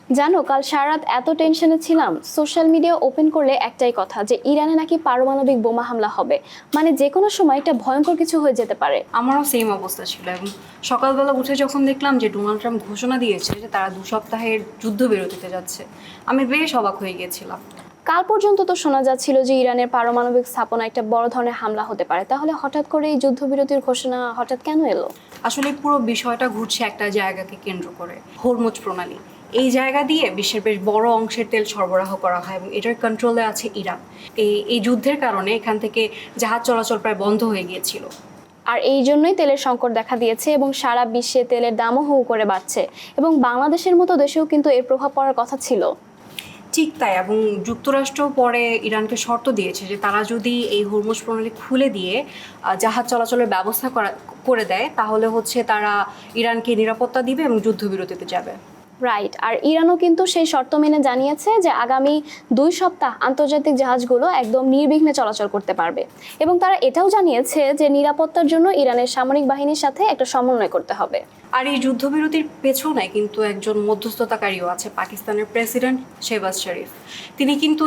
জানো, কাল সারা রাত এত টেনশনে ছিলাম, সোশ্যাল মিডিয়া ওপেন করলে একটাই কথা যে ইরানে নাকি পারমাণবিক বোমা হামলা হবে। মানে যে কোনো সময় এটা ভয়ঙ্কর কিছু হয়ে যেতে পারে। আমারও সেম অবস্থা ছিল এবং সকালবেলা উঠে যখন দেখলাম যে ডোনাল্ড ট্রাম্প ঘোষণা দিয়েছে যে তারা 2 সপ্তাহের যুদ্ধবিরতিতে যাচ্ছে, আমি বেশ অবাক হয়ে গিয়েছিলাম। কাল পর্যন্ত তো শোনা যাচ্ছিল যে ইরানের পারমাণবিক স্থাপনা একটা বড় ধরনের হামলা হতে পারে, তাহলে হঠাৎ করে এই যুদ্ধবিরতির ঘোষণা হঠাৎ কেন এলো? আসলে পুরো বিষয়টা ঘুরছে একটা জায়গাকে কেন্দ্র করে, হরমুজ প্রণালী। এই জায়গা দিয়ে বিশ্বের বেশ বড় অংশের তেল সরবরাহ করা হয় এবং এটার কন্ট্রোলে আছে ইরান। এই যুদ্ধের কারণে এখান থেকে জাহাজ চলাচল প্রায় বন্ধ হয়ে গিয়েছিল। আর এই জন্যই তেলের সংকট দেখা দিয়েছে এবং সারা বিশ্বে তেলের দামও হু হু করে বাড়ছে, এবং বাংলাদেশের মতো দেশেও কিন্তু এর প্রভাব পড়ার কথা ছিল। ঠিক তাই, এবং যুক্তরাষ্ট্র পরে ইরানকে শর্ত দিয়েছে যে তারা যদি এই হরমুজ প্রণালী খুলে দিয়ে জাহাজ চলাচলের ব্যবস্থা করে দেয়, তাহলে হচ্ছে তারা ইরানকে নিরাপত্তা দিবে এবং যুদ্ধবিরতিতে যাবে। রাইট। আর ইরানও কিন্তু সেই শর্ত মেনে জানিয়েছে যে আগামী 2 সপ্তাহ আন্তর্জাতিক জাহাজগুলো একদম নির্বিঘ্নে চলাচল করতে পারবে, এবং তারা এটাও জানিয়েছে যে নিরাপত্তার জন্য ইরানের সামরিক বাহিনীর সাথে একটা সমন্বয় করতে হবে। আর এই যুদ্ধবিরতির পেছনে কিন্তু একজন মধ্যস্থতাকারীও আছে, পাকিস্তানের প্রেসিডেন্ট শেহবাজ শরীফ। তিনি কিন্তু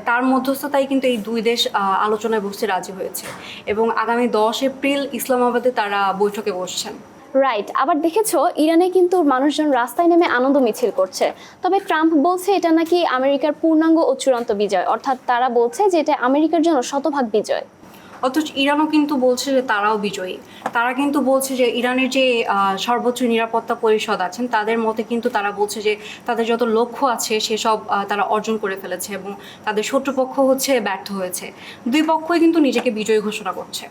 তার মধ্যস্থতায় কিন্তু এই দুই দেশ আলোচনায় বসতে রাজি হয়েছে এবং আগামী 10 এপ্রিল ইসলামাবাদে তারা বৈঠকে বসছেন। রাইট। আবার দেখেছো, ইরানে কিন্তু মানুষজন রাস্তায় নেমে আনন্দ মিছিল করছে। তবে ট্রাম্প বলছে এটা নাকি আমেরিকার পূর্ণাঙ্গ ও চূড়ান্ত বিজয়, অর্থাৎ তারা বলছে যে এটা আমেরিকার জন্য শতভাগ বিজয়। অথচ ইরানও কিন্তু বলছে যে তারাও বিজয়ী। তারা কিন্তু বলছে যে ইরানের যে সর্বোচ্চ নিরাপত্তা পরিষদ আছেন তাদের মতে কিন্তু তারা বলছে যে তাদের যত লক্ষ্য আছে সেসব তারা অর্জন করে ফেলেছে এবং তাদের শত্রুপক্ষ হচ্ছে ব্যর্থ হয়েছে। দুই পক্ষই কিন্তু নিজেকে বিজয়ী ঘোষণা করছে।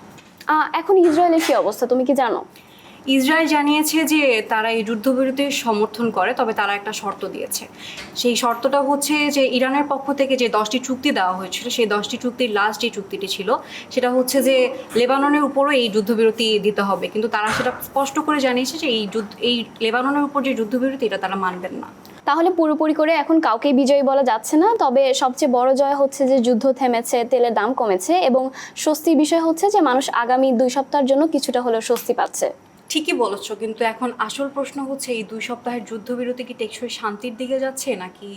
এখন ইসরায়েলের কি অবস্থা তুমি কি জানো? ইসরায়েল জানিয়েছে যে তারা এই যুদ্ধবিরতির সমর্থন করে, তবে তারা একটা শর্ত দিয়েছে। সেই শর্তটা হচ্ছে যে ইরানের পক্ষ থেকে যে 10টি চুক্তি দেওয়া হয়েছিল, সেই 10টি চুক্তির লাস্ট যে চুক্তিটি ছিল সেটা হচ্ছে যে লেবাননের উপরও এই যুদ্ধবিরতি দিতে হবে, কিন্তু তারা সেটা স্পষ্ট করে জানিয়েছে যে এই লেবাননের উপর যে যুদ্ধবিরতি এটা তারা মানবেন না। তাহলে পুরোপুরি করে এখন কাউকেই বিজয়ী বলা যাচ্ছে না। তবে সবচেয়ে বড় জয় হচ্ছে যে যুদ্ধ থেমেছে, তেলের দাম কমেছে, এবং স্বস্তির বিষয় হচ্ছে যে মানুষ আগামী 2 সপ্তাহের জন্য কিছুটা হলেও স্বস্তি পাচ্ছে। ঠিকই বলেছো, কিন্তু এখন আসল প্রশ্ন হচ্ছে এই 2 সপ্তাহের যুদ্ধবিরতি কি টেকসই শান্তির দিকে যাচ্ছে নাকি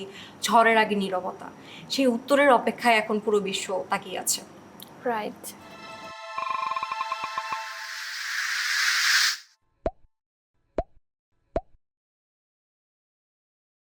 ঝড়ের আগে নীরবতা? সেই উত্তরের অপেক্ষায় এখন পুরো বিশ্ব তাকিয়ে আছে। রাইট।